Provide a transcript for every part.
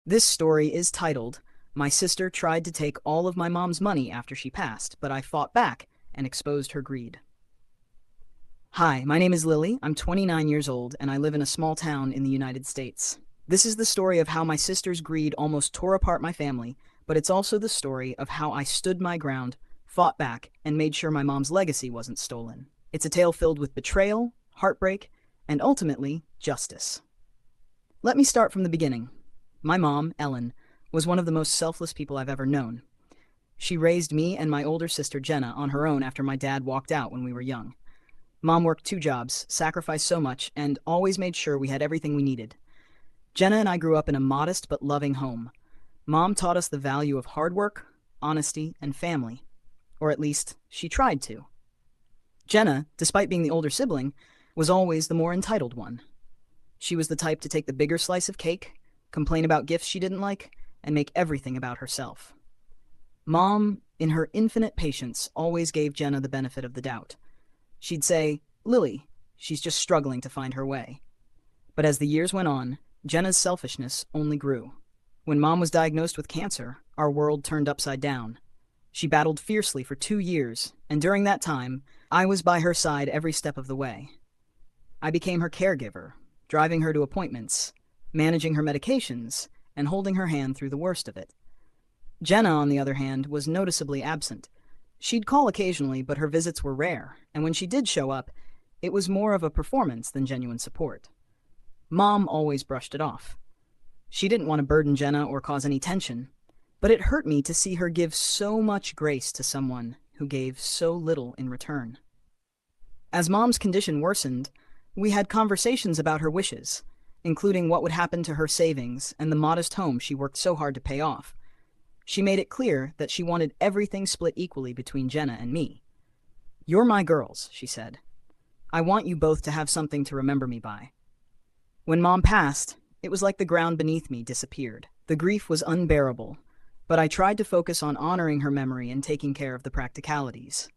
This story is titled, My Sister Tried to Take All of My Mom's Money After She Passed, but I Fought Back and Exposed Her Greed. Hi, my name is Lily. I'm 29 years old, and I live in a small town in the United States. This is the story of how my sister's greed almost tore apart my family, but it's also the story of how I stood my ground, fought back, and made sure my mom's legacy wasn't stolen. It's a tale filled with betrayal, heartbreak, and ultimately, justice. Let me start from the beginning. My mom, Ellen, was one of the most selfless people I've ever known. She raised me and my older sister Jenna on her own after my dad walked out when we were young. Mom worked 2 jobs, sacrificed so much, and always made sure we had everything we needed. Jenna and I grew up in a modest but loving home. Mom taught us the value of hard work, honesty, and family. Or at least, she tried to. Jenna, despite being the older sibling, was always the more entitled one. She was the type to take the bigger slice of cake, complain about gifts she didn't like, and make everything about herself. Mom, in her infinite patience, always gave Jenna the benefit of the doubt. She'd say, "Lily, she's just struggling to find her way." But as the years went on, Jenna's selfishness only grew. When Mom was diagnosed with cancer, our world turned upside down. She battled fiercely for 2 years, and during that time, I was by her side every step of the way. I became her caregiver, driving her to appointments, managing her medications, and holding her hand through the worst of it. Jenna, on the other hand, was noticeably absent. She'd call occasionally, but her visits were rare, and when she did show up, it was more of a performance than genuine support. Mom always brushed it off. She didn't want to burden Jenna or cause any tension, but it hurt me to see her give so much grace to someone who gave so little in return. As Mom's condition worsened, we had conversations about her wishes, including what would happen to her savings and the modest home she worked so hard to pay off. She made it clear that she wanted everything split equally between Jenna and me. "You're my girls," she said. "I want you both to have something to remember me by." When Mom passed, it was like the ground beneath me disappeared. The grief was unbearable, but I tried to focus on honoring her memory and taking care of the practicalities.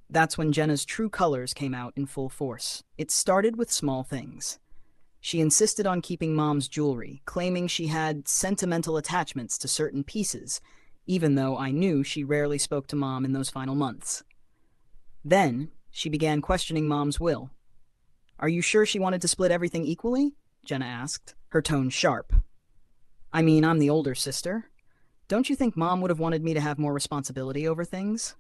That's when Jenna's true colors came out in full force. It started with small things. She insisted on keeping Mom's jewelry, claiming she had sentimental attachments to certain pieces, even though I knew she rarely spoke to Mom in those final months. Then, she began questioning Mom's will. "Are you sure she wanted to split everything equally?" Jenna asked, her tone sharp. "I mean, I'm the older sister. Don't you think Mom would have wanted me to have more responsibility over things?"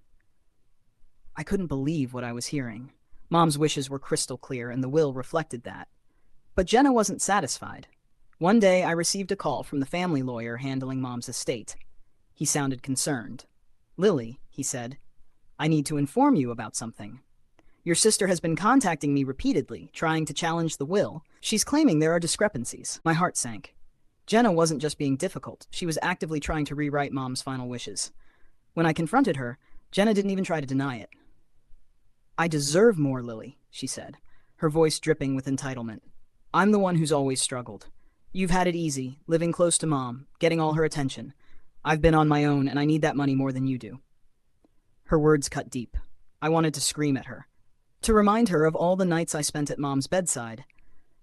I couldn't believe what I was hearing. Mom's wishes were crystal clear, and the will reflected that. But Jenna wasn't satisfied. One day, I received a call from the family lawyer handling Mom's estate. He sounded concerned. "Lily," he said, "I need to inform you about something. Your sister has been contacting me repeatedly, trying to challenge the will. She's claiming there are discrepancies." My heart sank. Jenna wasn't just being difficult. She was actively trying to rewrite Mom's final wishes. When I confronted her, Jenna didn't even try to deny it. "I deserve more, Lily," she said, her voice dripping with entitlement. "I'm the one who's always struggled. You've had it easy, living close to Mom, getting all her attention. I've been on my own, and I need that money more than you do." Her words cut deep. I wanted to scream at her, to remind her of all the nights I spent at Mom's bedside,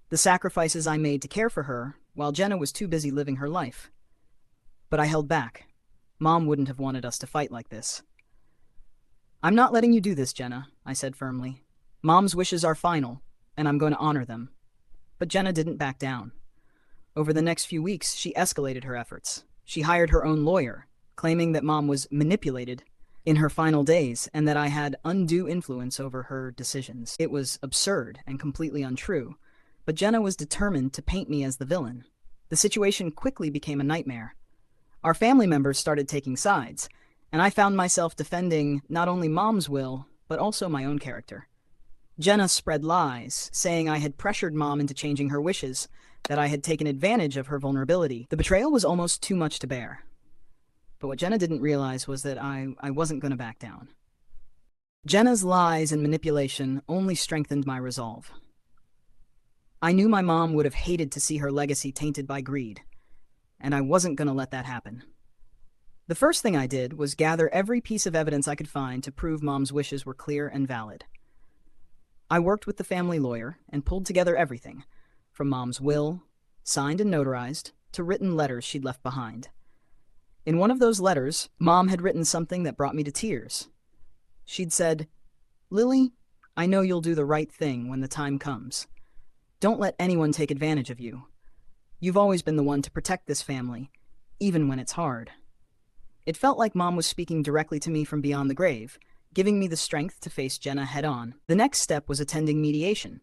the sacrifices I made to care for her, while Jenna was too busy living her life. But I held back. Mom wouldn't have wanted us to fight like this. "I'm not letting you do this, Jenna," I said firmly. "Mom's wishes are final, and I'm going to honor them." But Jenna didn't back down. Over the next few weeks, she escalated her efforts. She hired her own lawyer, claiming that Mom was manipulated in her final days and that I had undue influence over her decisions. It was absurd and completely untrue, but Jenna was determined to paint me as the villain. The situation quickly became a nightmare. Our family members started taking sides, and I found myself defending not only Mom's will, but also my own character. Jenna spread lies, saying I had pressured Mom into changing her wishes, that I had taken advantage of her vulnerability. The betrayal was almost too much to bear. But what Jenna didn't realize was that I wasn't going to back down. Jenna's lies and manipulation only strengthened my resolve. I knew my mom would have hated to see her legacy tainted by greed, and I wasn't going to let that happen. The first thing I did was gather every piece of evidence I could find to prove Mom's wishes were clear and valid. I worked with the family lawyer and pulled together everything, from Mom's will, signed and notarized, to written letters she'd left behind. In one of those letters, Mom had written something that brought me to tears. She'd said, "Lily, I know you'll do the right thing when the time comes. Don't let anyone take advantage of you. You've always been the one to protect this family, even when it's hard." It felt like Mom was speaking directly to me from beyond the grave, giving me the strength to face Jenna head-on. The next step was attending mediation.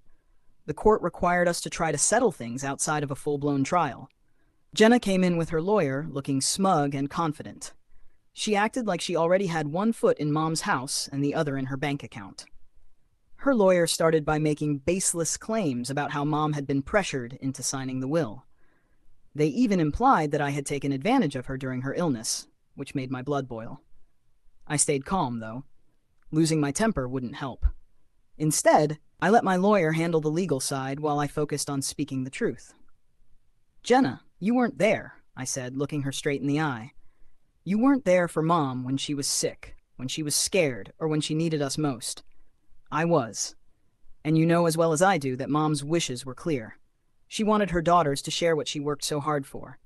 The court required us to try to settle things outside of a full-blown trial. Jenna came in with her lawyer, looking smug and confident. She acted like she already had one foot in Mom's house and the other in her bank account. Her lawyer started by making baseless claims about how Mom had been pressured into signing the will. They even implied that I had taken advantage of her during her illness, which made my blood boil. I stayed calm, though. Losing my temper wouldn't help. Instead, I let my lawyer handle the legal side while I focused on speaking the truth. "Jenna, you weren't there," I said, looking her straight in the eye. "You weren't there for Mom when she was sick, when she was scared, or when she needed us most. I was. And you know as well as I do that Mom's wishes were clear. She wanted her daughters to share what she worked so hard for.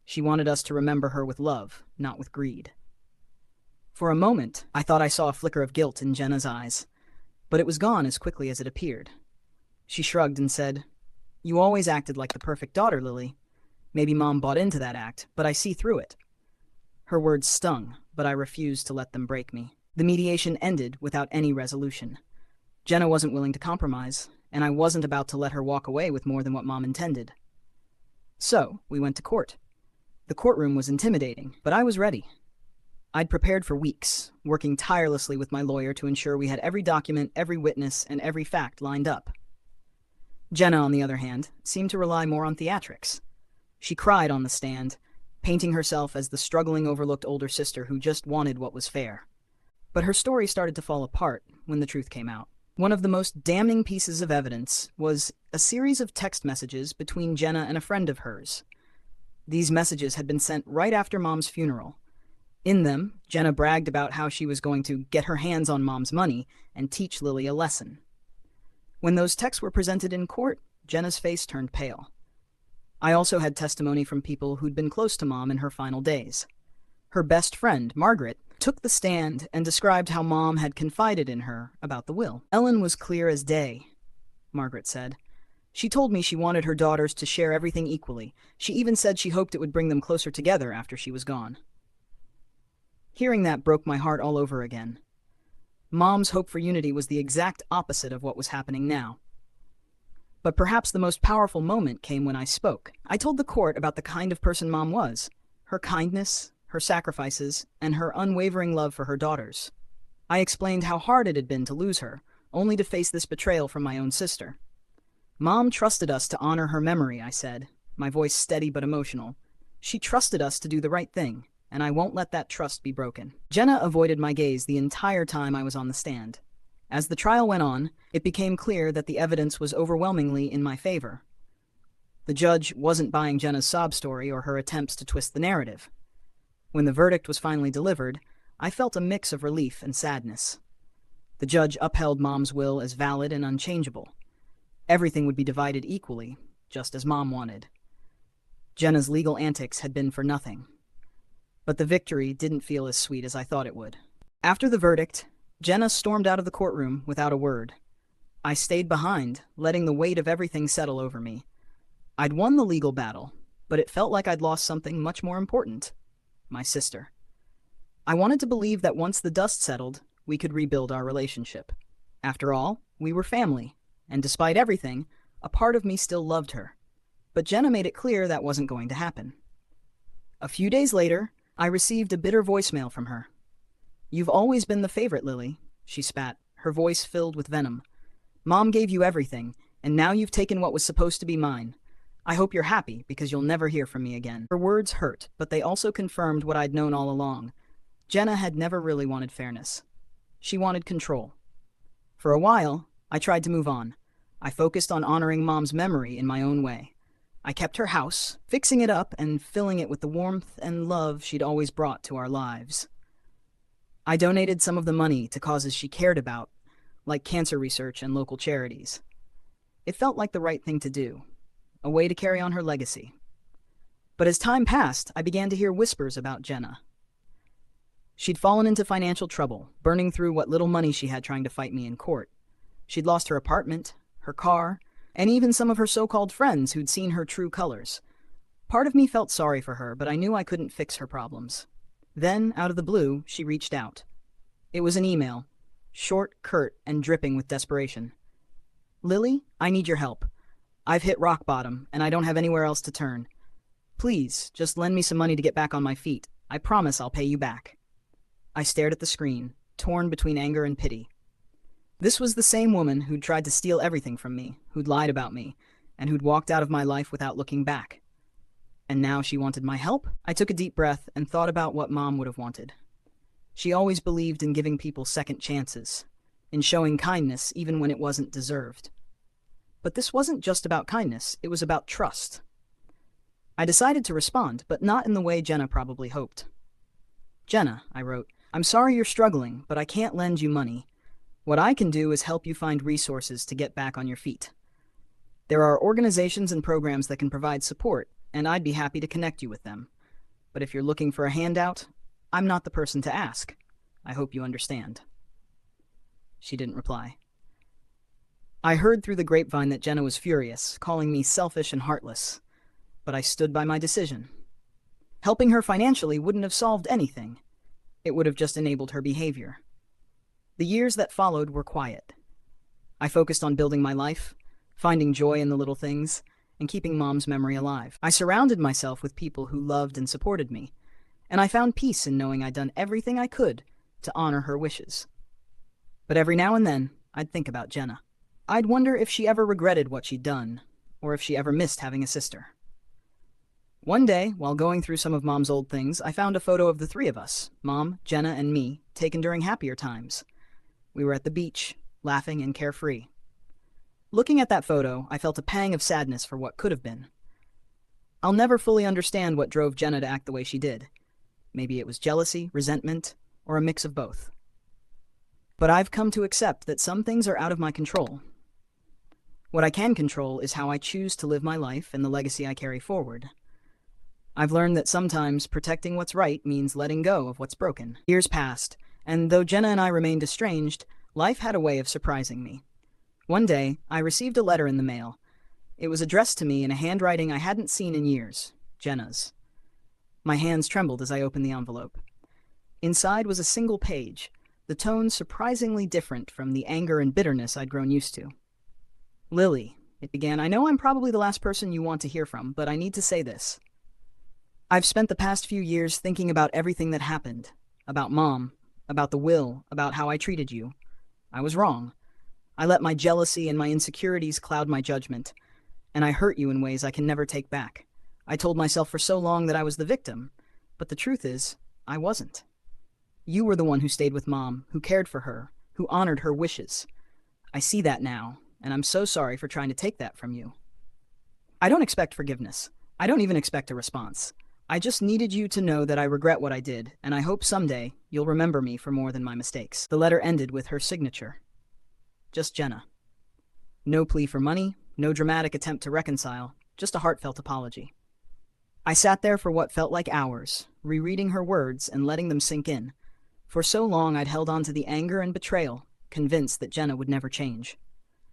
She wanted us to remember her with love, not with greed." For a moment, I thought I saw a flicker of guilt in Jenna's eyes, but it was gone as quickly as it appeared. She shrugged and said, "You always acted like the perfect daughter, Lily. Maybe Mom bought into that act, but I see through it." Her words stung, but I refused to let them break me. The mediation ended without any resolution. Jenna wasn't willing to compromise, and I wasn't about to let her walk away with more than what Mom intended. So, we went to court. The courtroom was intimidating, but I was ready. I'd prepared for weeks, working tirelessly with my lawyer to ensure we had every document, every witness, and every fact lined up. Jenna, on the other hand, seemed to rely more on theatrics. She cried on the stand, painting herself as the struggling, overlooked older sister who just wanted what was fair. But her story started to fall apart when the truth came out. One of the most damning pieces of evidence was a series of text messages between Jenna and a friend of hers. These messages had been sent right after Mom's funeral. In them, Jenna bragged about how she was going to get her hands on Mom's money and teach Lily a lesson. When those texts were presented in court, Jenna's face turned pale. I also had testimony from people who'd been close to Mom in her final days. Her best friend, Margaret, took the stand and described how Mom had confided in her about the will. "Ellen was clear as day," Margaret said. "She told me she wanted her daughters to share everything equally. She even said she hoped it would bring them closer together after she was gone." Hearing that broke my heart all over again. Mom's hope for unity was the exact opposite of what was happening now. But perhaps the most powerful moment came when I spoke. I told the court about the kind of person Mom was, her kindness, her sacrifices, and her unwavering love for her daughters. I explained how hard it had been to lose her, only to face this betrayal from my own sister. "Mom trusted us to honor her memory," I said, my voice steady but emotional. "She trusted us to do the right thing, and I won't let that trust be broken." Jenna avoided my gaze the entire time I was on the stand. As the trial went on, it became clear that the evidence was overwhelmingly in my favor. The judge wasn't buying Jenna's sob story or her attempts to twist the narrative. When the verdict was finally delivered, I felt a mix of relief and sadness. The judge upheld Mom's will as valid and unchangeable. Everything would be divided equally, just as Mom wanted. Jenna's legal antics had been for nothing. But the victory didn't feel as sweet as I thought it would. After the verdict, Jenna stormed out of the courtroom without a word. I stayed behind, letting the weight of everything settle over me. I'd won the legal battle, but it felt like I'd lost something much more important: my sister. I wanted to believe that once the dust settled, we could rebuild our relationship. After all, we were family, and despite everything, a part of me still loved her. But Jenna made it clear that wasn't going to happen. A few days later, I received a bitter voicemail from her. "You've always been the favorite, Lily," she spat, her voice filled with venom. "Mom gave you everything, and now you've taken what was supposed to be mine. I hope you're happy, because you'll never hear from me again." Her words hurt, but they also confirmed what I'd known all along. Jenna had never really wanted fairness. She wanted control. For a while, I tried to move on. I focused on honoring Mom's memory in my own way. I kept her house, fixing it up and filling it with the warmth and love she'd always brought to our lives. I donated some of the money to causes she cared about, like cancer research and local charities. It felt like the right thing to do, a way to carry on her legacy. But as time passed, I began to hear whispers about Jenna. She'd fallen into financial trouble, burning through what little money she had trying to fight me in court. She'd lost her apartment, her car, and even some of her so-called friends who'd seen her true colors. Part of me felt sorry for her, but I knew I couldn't fix her problems. Then, out of the blue, she reached out. It was an email, short, curt, and dripping with desperation. "Lily, I need your help. I've hit rock bottom, and I don't have anywhere else to turn. Please, just lend me some money to get back on my feet. I promise I'll pay you back." I stared at the screen, torn between anger and pity. This was the same woman who'd tried to steal everything from me, who'd lied about me, and who'd walked out of my life without looking back. And now she wanted my help? I took a deep breath and thought about what Mom would have wanted. She always believed in giving people second chances, in showing kindness even when it wasn't deserved. But this wasn't just about kindness, it was about trust. I decided to respond, but not in the way Jenna probably hoped. "Jenna," I wrote, "I'm sorry you're struggling, but I can't lend you money. What I can do is help you find resources to get back on your feet. There are organizations and programs that can provide support, and I'd be happy to connect you with them. But if you're looking for a handout, I'm not the person to ask. I hope you understand." She didn't reply. I heard through the grapevine that Jenna was furious, calling me selfish and heartless. But I stood by my decision. Helping her financially wouldn't have solved anything. It would have just enabled her behavior. The years that followed were quiet. I focused on building my life, finding joy in the little things, and keeping Mom's memory alive. I surrounded myself with people who loved and supported me, and I found peace in knowing I'd done everything I could to honor her wishes. But every now and then, I'd think about Jenna. I'd wonder if she ever regretted what she'd done, or if she ever missed having a sister. One day, while going through some of Mom's old things, I found a photo of the three of us, Mom, Jenna, and me, taken during happier times. We were at the beach, laughing and carefree. Looking at that photo, I felt a pang of sadness for what could have been. I'll never fully understand what drove Jenna to act the way she did. Maybe it was jealousy, resentment, or a mix of both. But I've come to accept that some things are out of my control. What I can control is how I choose to live my life and the legacy I carry forward. I've learned that sometimes protecting what's right means letting go of what's broken. Years passed, and though Jenna and I remained estranged, life had a way of surprising me. One day, I received a letter in the mail. It was addressed to me in a handwriting I hadn't seen in years, Jenna's. My hands trembled as I opened the envelope. Inside was a single page, the tone surprisingly different from the anger and bitterness I'd grown used to. "Lily," it began, "I know I'm probably the last person you want to hear from, but I need to say this. I've spent the past few years thinking about everything that happened, about Mom, about the will, about how I treated you. I was wrong. I let my jealousy and my insecurities cloud my judgment, and I hurt you in ways I can never take back. I told myself for so long that I was the victim, but the truth is, I wasn't. You were the one who stayed with Mom, who cared for her, who honored her wishes. I see that now, and I'm so sorry for trying to take that from you. I don't expect forgiveness. I don't even expect a response. I just needed you to know that I regret what I did, and I hope someday you'll remember me for more than my mistakes." The letter ended with her signature. Just Jenna. No plea for money, no dramatic attempt to reconcile, just a heartfelt apology. I sat there for what felt like hours, rereading her words and letting them sink in. For so long I'd held on to the anger and betrayal, convinced that Jenna would never change.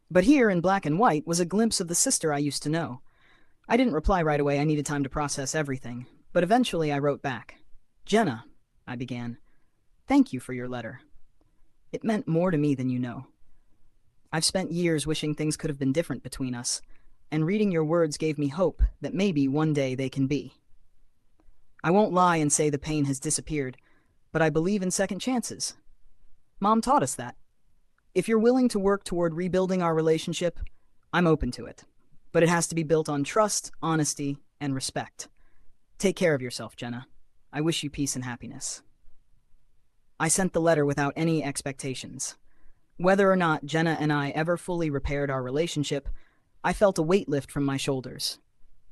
But here, in black and white, was a glimpse of the sister I used to know. I didn't reply right away. I needed time to process everything. But eventually I wrote back. "Jenna," I began, "thank you for your letter. It meant more to me than you know. I've spent years wishing things could have been different between us, and reading your words gave me hope that maybe one day they can be. I won't lie and say the pain has disappeared, but I believe in second chances. Mom taught us that. If you're willing to work toward rebuilding our relationship, I'm open to it. But it has to be built on trust, honesty, and respect. Take care of yourself, Jenna. I wish you peace and happiness." I sent the letter without any expectations. Whether or not Jenna and I ever fully repaired our relationship, I felt a weight lift from my shoulders.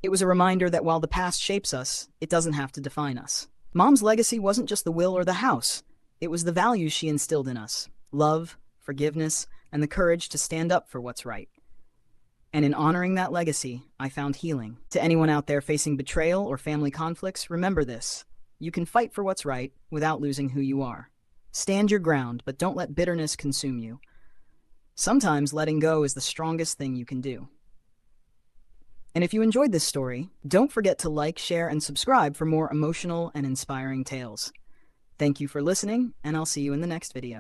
It was a reminder that while the past shapes us, it doesn't have to define us. Mom's legacy wasn't just the will or the house. It was the values she instilled in us: love, forgiveness, and the courage to stand up for what's right. And in honoring that legacy, I found healing. To anyone out there facing betrayal or family conflicts, remember this. You can fight for what's right without losing who you are. Stand your ground, but don't let bitterness consume you. Sometimes letting go is the strongest thing you can do. And if you enjoyed this story, don't forget to like, share, and subscribe for more emotional and inspiring tales. Thank you for listening, and I'll see you in the next video.